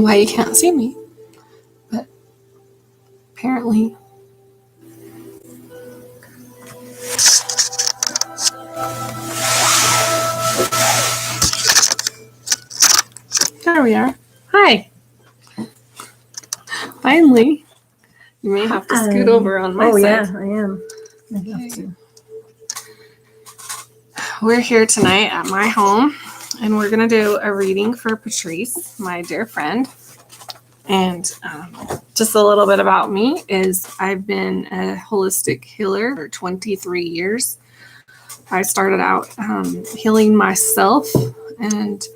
why you can't see me. But apparently... There we are. Hi. Finally. You may have to scoot over on my side. Oh, yeah, I am. I have to. We're here tonight at my home, and we're going to do a reading for Patrice, my dear friend. And just a little bit about me is I've been a holistic healer for 23 years. I started out healing myself, and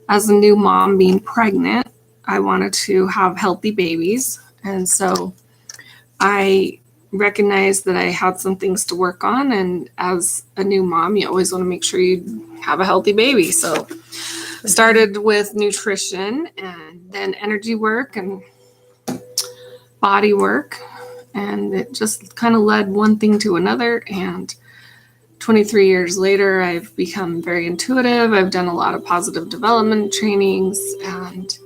as a new mom being pregnant, I wanted to have healthy babies. And so I recognized that I had some things to work on. And as a new mom, you always want to make sure you have a healthy baby. So started with nutrition and then energy work and body work. And it just kind of led one thing to another. And 23 years later, I've become very intuitive. I've done a lot of positive development trainings and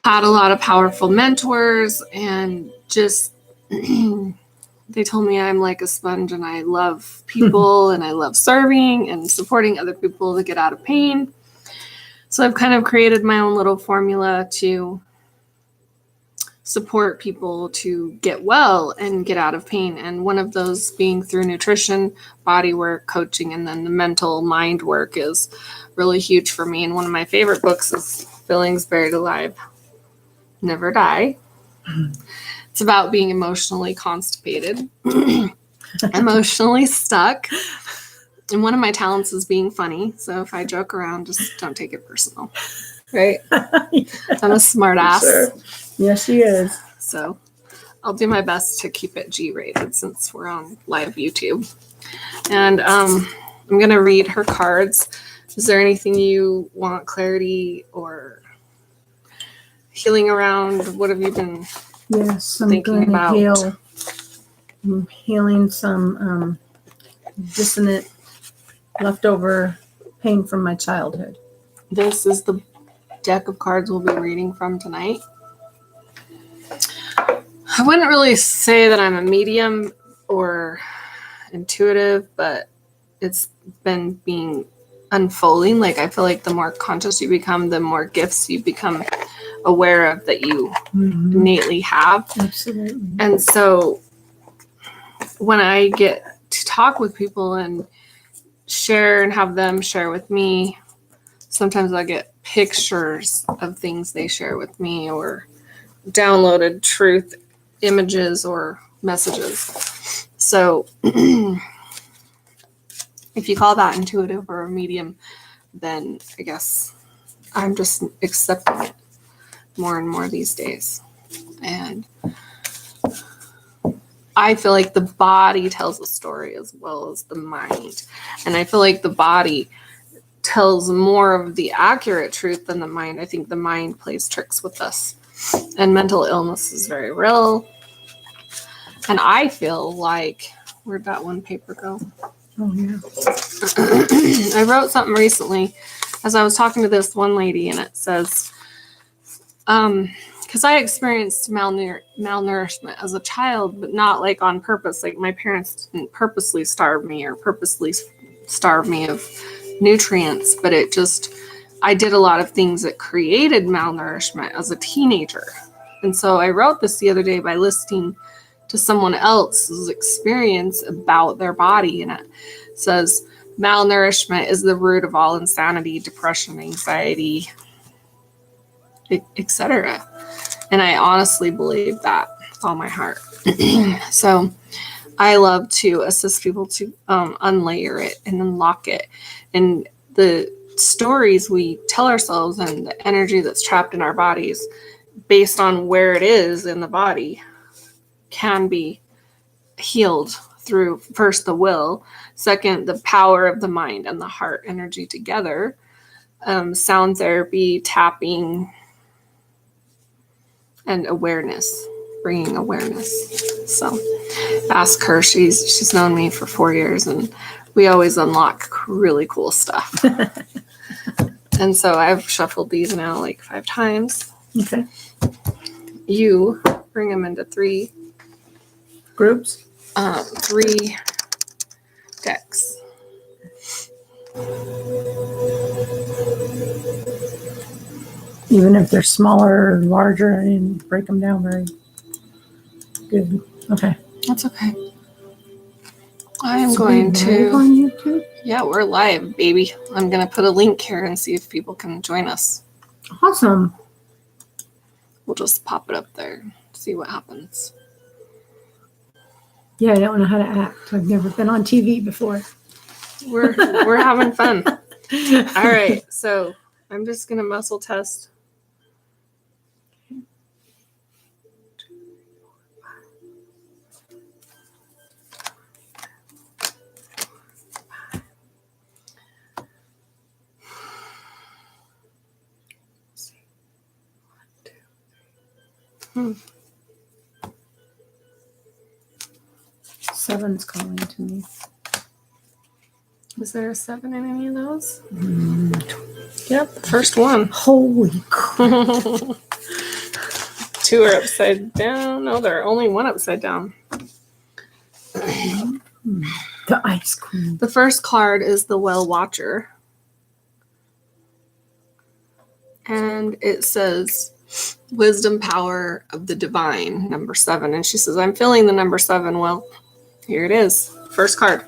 had a lot of powerful mentors, and just they told me I'm like a sponge and I love people and I love serving and supporting other people to get out of pain. So I've kind of created my own little formula to support people to get well and get out of pain. And one of those being through nutrition, body work, coaching, and then the mental mind work is really huge for me. And one of my favorite books is Feelings Buried Alive, Never Die. It's about being emotionally constipated, emotionally stuck. And one of my talents is being funny. So if I joke around, just don't take it personal. Right? Yeah. I'm a smart ass. Sure. Yes, she is. So I'll do my best to keep it G-rated since we're on live YouTube. And I'm going to read her cards. Is there anything you want clarity or healing around? What have you been thinking about? I'm healing some dissonant leftover pain from my childhood. This is the deck of cards we'll be reading from tonight. I wouldn't really say that I'm a medium or intuitive, but it's been being unfolding. Like, I feel like the more conscious you become, the more gifts you become aware of that you innately have. Absolutely. And so when I get to talk with people and share and have them share with me, sometimes I get pictures of things they share with me or downloaded truth images or messages. So if you call that intuitive or a medium, then I guess I'm just accepting it more and more these days. And I feel like the body tells a story as well as the mind. And I feel like the body tells more of the accurate truth than the mind. I think the mind plays tricks with us. And mental illness is very real. And I feel like, where'd that one paper go? Oh, yeah. I wrote something recently as I was talking to this one lady, and it says, because I experienced malnourishment as a child, but not like on purpose. Like, my parents didn't purposely starve me or purposely starve me of nutrients, but it just, I did a lot of things that created malnourishment as a teenager. And so I wrote this the other day by listening to someone else's experience about their body. And it says, malnourishment is the root of all insanity, depression, anxiety, etc. And I honestly believe that with all my heart. So I love to assist people to unlayer it and unlock it. And the stories we tell ourselves and the energy that's trapped in our bodies based on where it is in the body can be healed through, first, the will, second, the power of the mind and the heart energy together, sound therapy, tapping, and awareness, bringing awareness. So ask her. She's known me for 4 years, and we always unlock really cool stuff. And so I've shuffled these now like 5 times. Okay. You bring them into 3 Groups? 3 decks. Even if they're smaller or larger, I didn't break them down very good. Okay. That's okay. I am So going we're live to. on YouTube? Yeah, we're live, baby. I'm going to put a link here and see if people can join us. Awesome. We'll just pop it up there, see what happens. Yeah, I don't know how to act. I've never been on TV before. We're having fun. All right, so I'm just going to muscle test. Seven's calling to me. Is there a 7 in any of those? Yep, the first one. Holy crap. 2 are upside down. No, there are only 1 upside down. The Ice Queen. The first card is the Well Watcher. And it says Wisdom Power of the Divine, number 7. And she says, I'm feeling the number 7. Well, here it is. First card.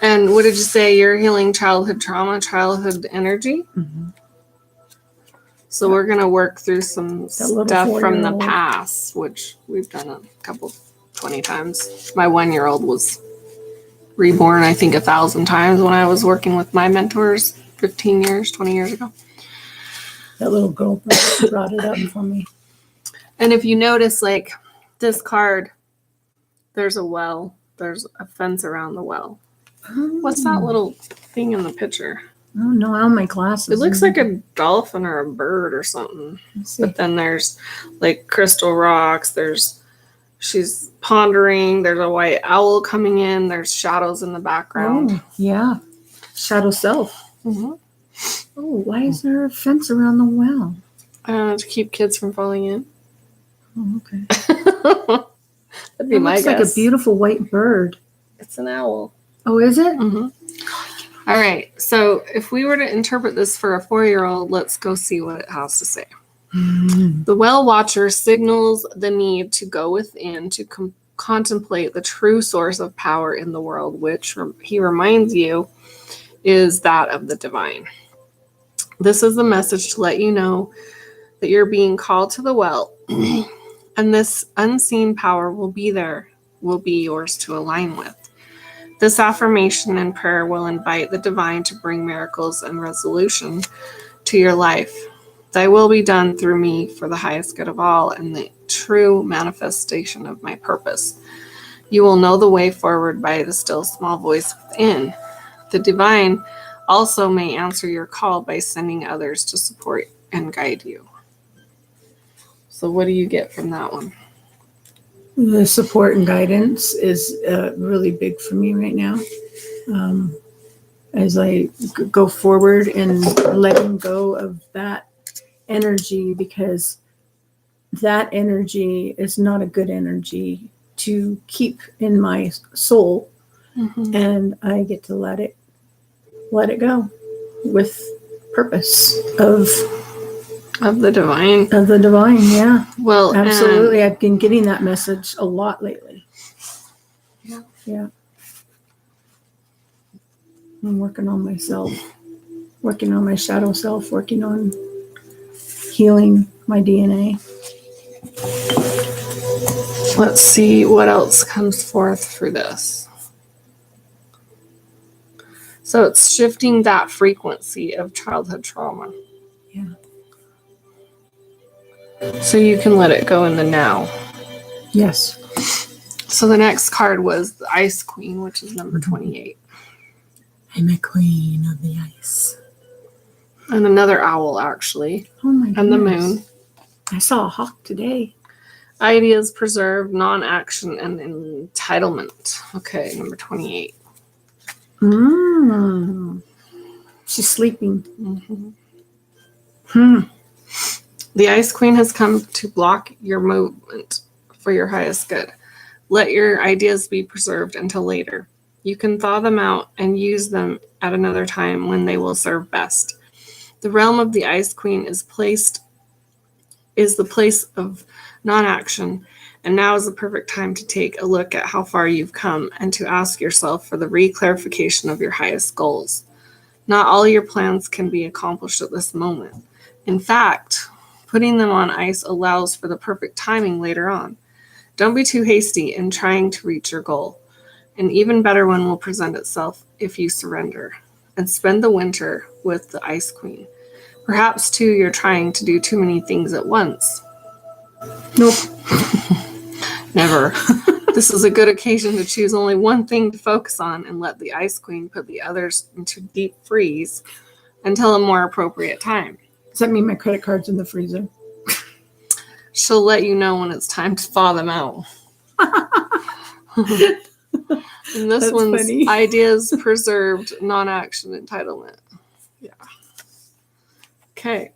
And what did you say? You're healing childhood trauma, childhood energy? Mm-hmm. So we're going to work through some stuff from the 4-year-old. past, which we've done a couple, 20 times. My 1-year-old was reborn, I think, 1,000 times when I was working with my mentors 15 years, 20 years ago. That little girl brought it up for me. And if you notice, like this card, there's a well, there's a fence around the well. What's that little thing in the picture? Oh, no, I have my glasses. It looks like a dolphin or a bird or something. Let's see. But then there's like crystal rocks. She's pondering. There's a white owl coming in. There's shadows in the background. Oh, yeah. Shadow self. Mm-hmm. Oh, why is there a fence around the well? To keep kids from falling in. Oh, okay. That'd be It my looks guess. like a beautiful white bird. It's an owl. Oh, is it? Mm-hmm. All right. So if we were to interpret this for a 4-year-old, let's go see what it has to say. The Well Watcher signals the need to go within to contemplate the true source of power in the world, which he reminds you is that of the divine. This is the message to let you know that you're being called to the well, and this unseen power will be yours to align with. This affirmation and prayer will invite the divine to bring miracles and resolution to your life. Thy will be done through me for the highest good of all and the true manifestation of my purpose. You will know the way forward by the still small voice within. The divine also may answer your call by sending others to support and guide you. So what do you get from that one? The support and guidance is really big for me right now. As I go forward and letting go of that energy, because that energy is not a good energy to keep in my soul. Mm-hmm. And I get to let it go with purpose of the divine. Of the divine, yeah. Well, absolutely. I've been getting that message a lot lately. Yeah. Yeah. I'm working on myself, working on my shadow self, working on healing my DNA. Let's see what else comes forth for this. So it's shifting that frequency of childhood trauma. Yeah. So you can let it go in the now. Yes. So the next card was the Ice Queen, which is number 28. I'm a queen of the ice. And another owl, actually. Oh my goodness. And the moon. I saw a hawk today. Ideas preserved, non-action, and entitlement. Okay, number 28. She's sleeping. Mm-hmm. The Ice Queen has come to block your movement for your highest good. Let your ideas be preserved until later. You can thaw them out and use them at another time when they will serve best. The realm of the Ice Queen is the place of non-action, and now is the perfect time to take a look at how far you've come and to ask yourself for the re-clarification of your highest goals. Not all your plans can be accomplished at this moment. In fact, putting them on ice allows for the perfect timing later on. Don't be too hasty in trying to reach your goal. An even better one will present itself if you surrender and spend the winter with the Ice Queen. Perhaps, too, you're trying to do too many things at once. Nope. Never. This is a good occasion to choose only one thing to focus on and let the Ice Queen put the others into deep freeze until a more appropriate time. Does that mean my credit card's in the freezer? She'll let you know when it's time to thaw them out. And this That's one's funny. ideas preserved, non-action entitlement. Yeah. Okay.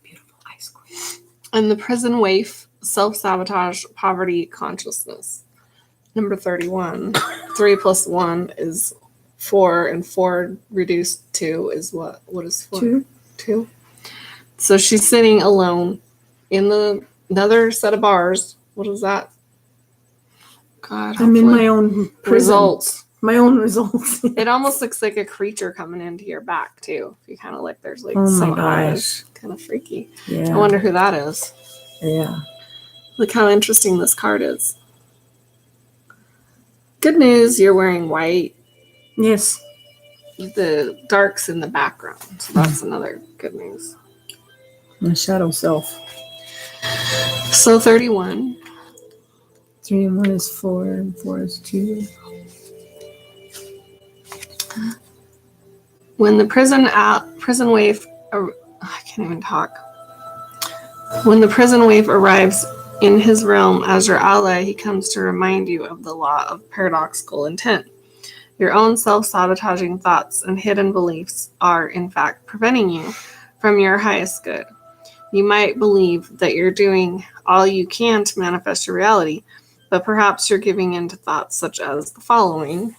Beautiful Ice Queen. And the prison waif, self-sabotage, poverty, consciousness. Number 31. 3 plus 1 is 4, and 4 reduced 2 is what? What is 4? 2. So she's sitting alone in another set of bars. What is that? God, I'm in my own prison. results. My own results. It almost looks like a creature coming into your back too. If you kind of like, there's like Oh my some eyes. gosh. Kind of freaky. Yeah. I wonder who that is. Yeah. Look how interesting this card is. Good news, you're wearing white. Yes. The dark's in the background. So that's another good news. My shadow self. So 31. 3 and 1 is 4, and 4 is 2. When the prison waif, I can't even talk. When the prison waif arrives in his realm as your ally, he comes to remind you of the law of paradoxical intent. Your own self-sabotaging thoughts and hidden beliefs are, in fact, preventing you from your highest good. You might believe that you're doing all you can to manifest your reality, but perhaps you're giving in to thoughts such as the following,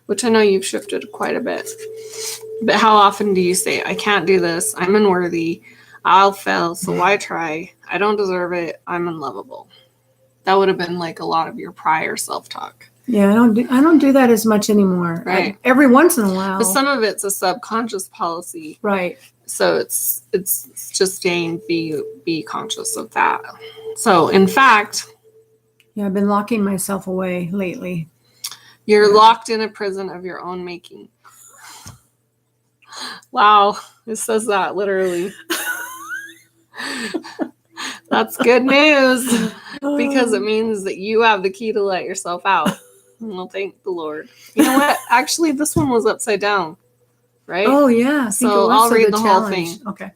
which I know you've shifted quite a bit. But how often do you say, I can't do this, I'm unworthy, I'll fail, so why try? I don't deserve it, I'm unlovable. That would have been like a lot of your prior self-talk. Yeah, I don't do that as much anymore. Right. Every once in a while. But some of it's a subconscious policy. Right. So it's just saying be conscious of that. So in fact, Yeah, I've been locking myself away lately. you're locked in a prison of your own making. Wow, it says that literally. That's good news because it means that you have the key to let yourself out. Well, thank the Lord. You know what? Actually, this one was upside down, right? Oh yeah. I think So it was I'll for read the the whole challenge. thing. Okay.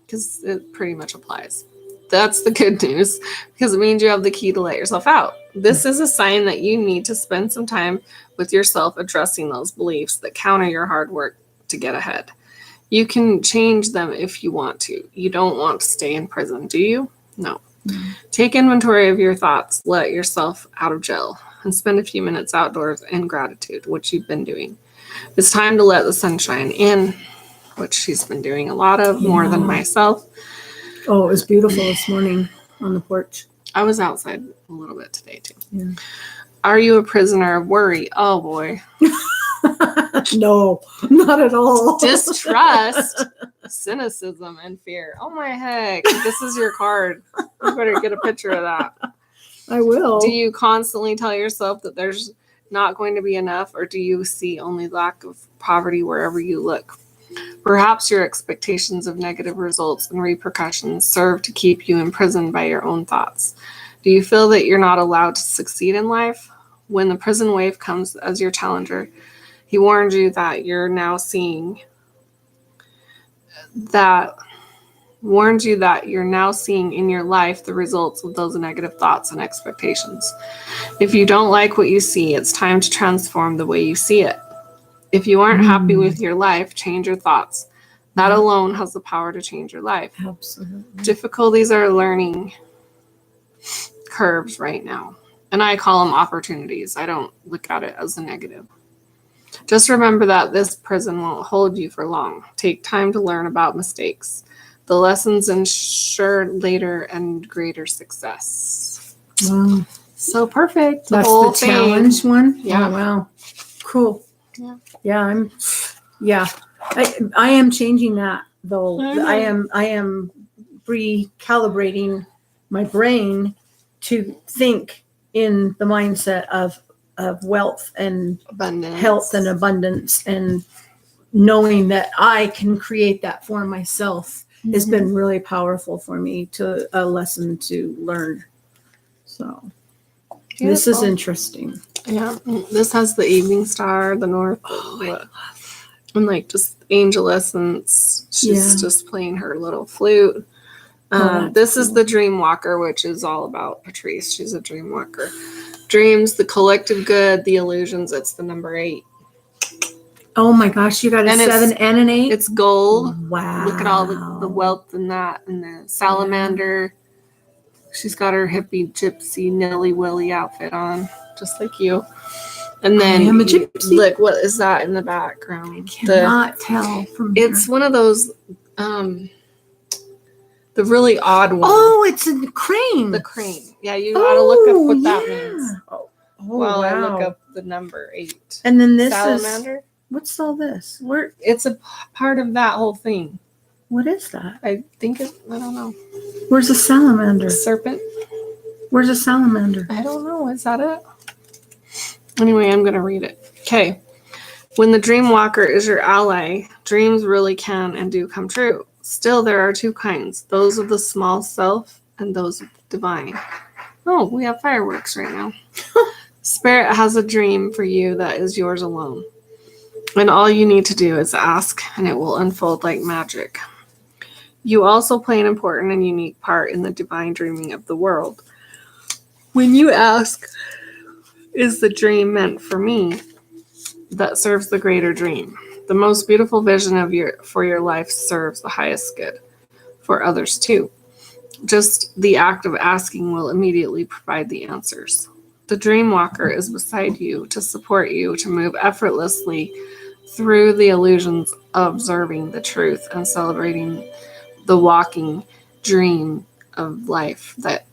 Because it pretty much applies. That's the good news because it means you have the key to let yourself out. This is a sign that you need to spend some time with yourself addressing those beliefs that counter your hard work to get ahead. You can change them if you want to. You don't want to stay in prison, do you? No. Mm-hmm. Take inventory of your thoughts, let yourself out of jail, and spend a few minutes outdoors in gratitude, which you've been doing. It's time to let the sunshine in, which she's been doing a lot of, more than myself. Oh, it was beautiful this morning on the porch. I was outside a little bit today, too. Yeah. Are you a prisoner of worry? Oh, boy. No, not at all. Distrust, cynicism, and fear. Oh, my heck. This is your card. You better get a picture of that. I will. Do you constantly tell yourself that there's not going to be enough, or do you see only lack of poverty wherever you look? Perhaps your expectations of negative results and repercussions serve to keep you imprisoned by your own thoughts. Do you feel that you're not allowed to succeed in life? When the prison wave comes as your challenger, he warned you that you're now seeing that warns you that you're now seeing in your life the results of those negative thoughts and expectations. If you don't like what you see, it's time to transform the way you see it. If you aren't happy with your life, change your thoughts. That alone has the power to change your life. Absolutely. Difficulties are learning curves right now, and I call them opportunities. I don't look at it as a negative. Just remember that this prison won't hold you for long. Take time to learn about mistakes. The lessons ensure later and greater success. Wow. So perfect. That's whole the thing. challenge one? Yeah. Oh, wow. Cool. Yeah. I am changing that though. Mhm. I am recalibrating my brain to think in the mindset of wealth and Abundance. health and abundance, and knowing that I can create that for myself has been really powerful for me, to a lesson to learn. So this is Beautiful. interesting. Yeah, this has the evening star, the north, and like just angel essence. She's just playing her little flute. This is the Dream Walker, which is all about Patrice. She's a dream walker. Dreams, the collective good, the illusions. It's the number 8. Oh my gosh, you got a 7 and an 8? It's gold. Wow. Look at all the wealth in that. And the salamander. She's got her hippie gypsy Nilly Willy outfit on, just like you. And then I am a gypsy. Look, what is that in the background? I cannot tell from here. It's one of those, the really odd one. Oh, it's a crane. The crane. Yeah, you gotta look up what that yeah. means. Oh, While I wow. look up the number 8. And then this salamander. is, what's all this? It's a part of that whole thing. What is that? I think I don't know. Where's a salamander? A serpent? Where's a salamander? I don't know. Is that it? Anyway, I'm going to read it. Okay. When the dream walker is your ally, dreams really can and do come true. Still, there are 2 kinds, those of the small self and those of the divine. Oh, we have fireworks right now. Spirit has a dream for you that is yours alone. And all you need to do is ask, and it will unfold like magic. You also play an important and unique part in the divine dreaming of the world. When you ask, is the dream meant for me? That serves the greater dream. The most beautiful vision of your life serves the highest good for others too. Just the act of asking will immediately provide the answers. The dream walker is beside you to support you to move effortlessly through the illusions of observing the truth and celebrating the walking dream of life that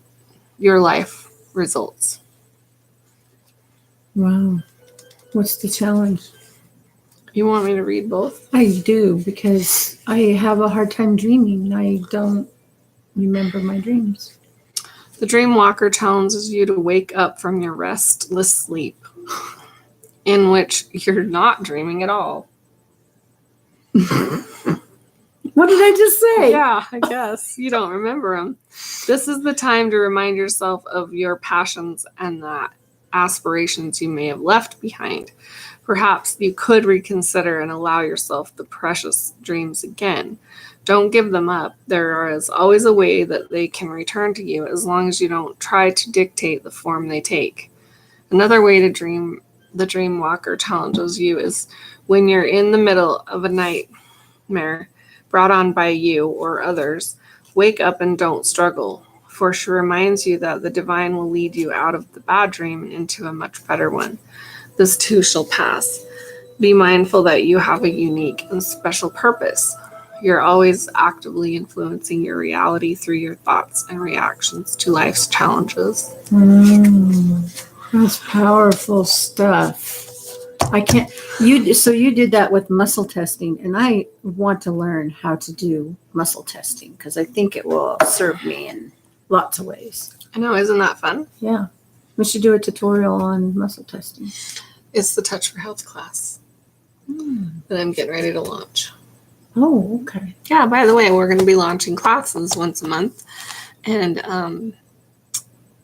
your life results. Wow. What's the challenge? You want me to read both? I do, because I have a hard time dreaming. I don't remember my dreams. The dream walker challenges you to wake up from your restless sleep, in which you're not dreaming at all. What did I just say? Yeah, I guess. You don't remember them. This is the time to remind yourself of your passions and the aspirations you may have left behind. Perhaps you could reconsider and allow yourself the precious dreams again. Don't give them up. There is always a way that they can return to you as long as you don't try to dictate the form they take. Another way to dream, the dream walker challenges you, is when you're in the middle of a nightmare brought on by you or others, wake up and don't struggle, for she reminds you that the divine will lead you out of the bad dream and into a much better one. This too shall pass. Be mindful that you have a unique and special purpose. You're always actively influencing your reality through your thoughts and reactions to life's challenges. That's powerful stuff. So you did that with muscle testing, and I want to learn how to do muscle testing because I think it will serve me in lots of ways. I know, isn't that fun? Yeah. We should do a tutorial on muscle testing. It's the Touch for Health class that I'm getting ready to launch. Oh, okay. Yeah, by the way, we're going to be launching classes once a month. And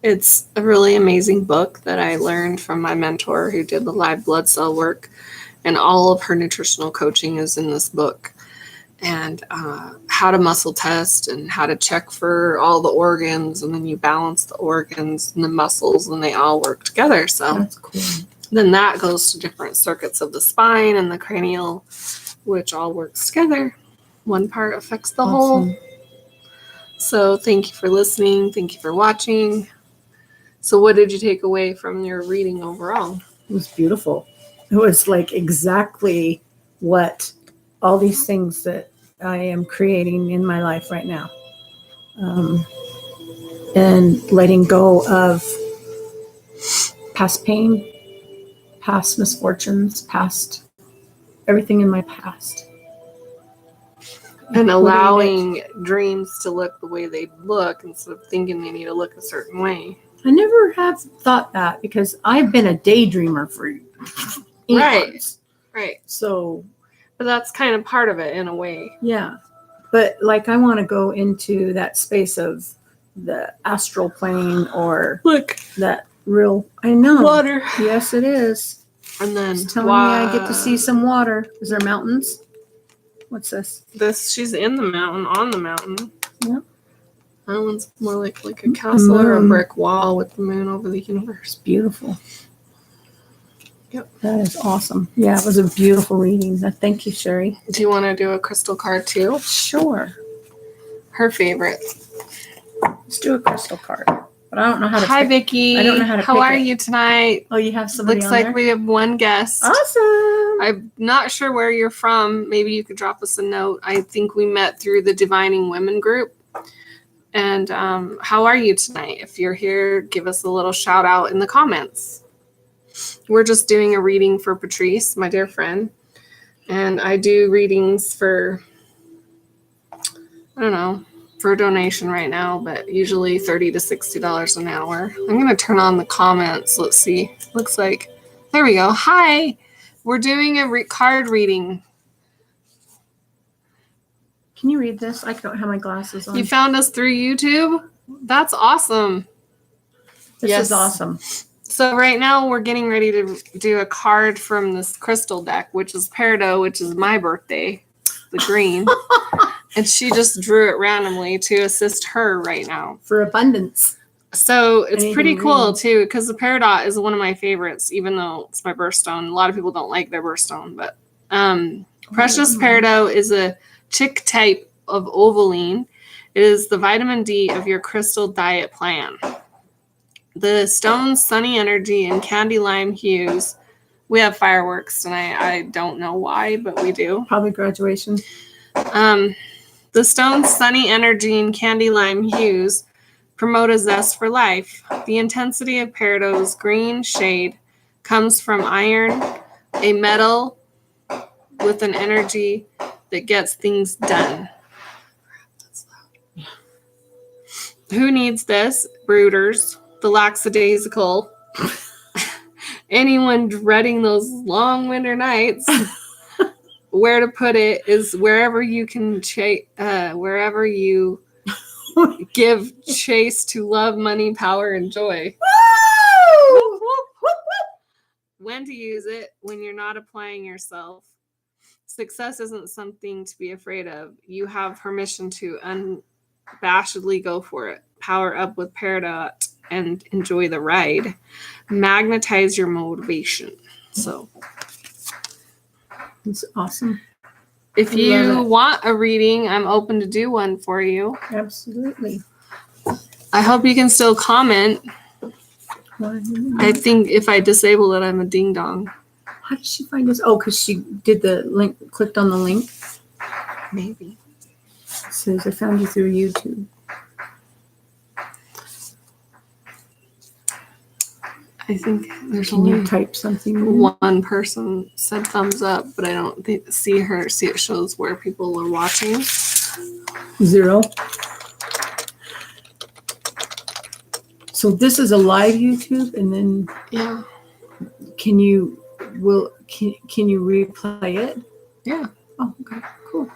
it's a really amazing book that I learned from my mentor who did the live blood cell work. And all of her nutritional coaching is in this book. And how to muscle test and how to check for all the organs, and then you balance the organs and the muscles and they all work together. So That's cool. then that goes to different circuits of the spine and the cranial, which all works together. One part affects the whole. So thank you for listening. Thank you for watching. So what did you take away from your reading overall? It was beautiful. It was like exactly what all these things that I am creating in my life right now. And letting go of past pain, past misfortunes, past everything in my past. And allowing dreams to look the way they look instead of thinking they need to look a certain way. I never have thought that because I've been a daydreamer for eons. Right. So, but that's kind of part of it in a way. yeah. But like I want to go into that space of the astral plane or Look, that real, I know. water. Yes, it is. And then It's telling me I get to see some water. Is there mountains? What's this? She's in the mountain, on the mountain. Yep. That one's more like a castle or a brick wall with the moon over the universe. Beautiful. Yep. That is awesome. Yeah, it was a beautiful reading. Thank you, Sherry. Do you want to do a crystal card too? Sure. Her favorite. Let's do a crystal card. But I don't know how to Hi, pick. Vicky. I don't know how to How pick are it. you tonight? Oh, you have somebody Looks on like there? we have one guest. Awesome. I'm not sure where you're from. Maybe you could drop us a note. I think we met through the Divining Women group. And how are you tonight? If you're here, give us a little shout out in the comments. We're just doing a reading for Patrice, my dear friend. And I do readings for, I don't know, for a donation right now, but usually $30 to $60 an hour. I'm going to turn on the comments. Let's see. Looks like, there we go. Hi. We're doing a card reading. Can you read this? I don't have my glasses on. You found us through YouTube? That's awesome. This Yes. is awesome. So right now we're getting ready to do a card from this crystal deck, which is Peridot, which is my birthday, the green. And she just drew it randomly to assist her right now. For abundance. So it's Anything pretty cool green. too, because the Peridot is one of my favorites, even though it's my birthstone. A lot of people don't like their birthstone, but Precious Peridot is a chick type of ovaline. It is the vitamin D of your crystal diet plan. The stone's sunny energy and candy lime hues. We have fireworks tonight. I don't know why, but we do. Probably graduation. The stone's sunny energy and candy lime hues promote a zest for life. The intensity of Peridot's green shade comes from iron, a metal with an energy that gets things done. Who needs this? Brooders, the lackadaisical, anyone dreading those long winter nights. Where to put it is wherever you can wherever you give chase to love, money, power, and joy. When to use it? When you're not applying yourself. Success isn't something to be afraid of. You have permission to unabashedly go for it. Power up with Peridot and enjoy the ride. Magnetize your motivation. So It's awesome. if you want a reading, I'm open to do one for you. Absolutely. I hope you can still comment. I think if I disable it, I'm a ding dong. How did she find us? Oh, because she did the link, clicked on the link. Maybe. It says, I found you through YouTube. I think there's Can you only type something in? one person said thumbs up, but I don't see her. See, it shows where people are watching. 0. So this is a live YouTube, and then Yeah. can you replay it? Yeah. Oh, okay, cool.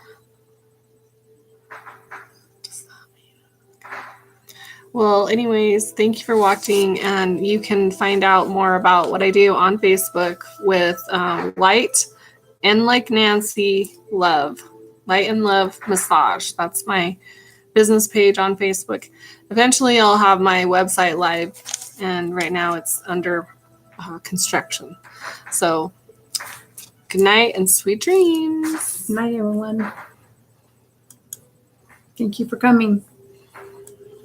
Well, anyways, thank you for watching, and you can find out more about what I do on Facebook with Light and Like Nancy Love. Light and Love Massage. That's my business page on Facebook. Eventually, I'll have my website live, and right now it's under construction. So, good night and sweet dreams. Good night, everyone. Thank you for coming.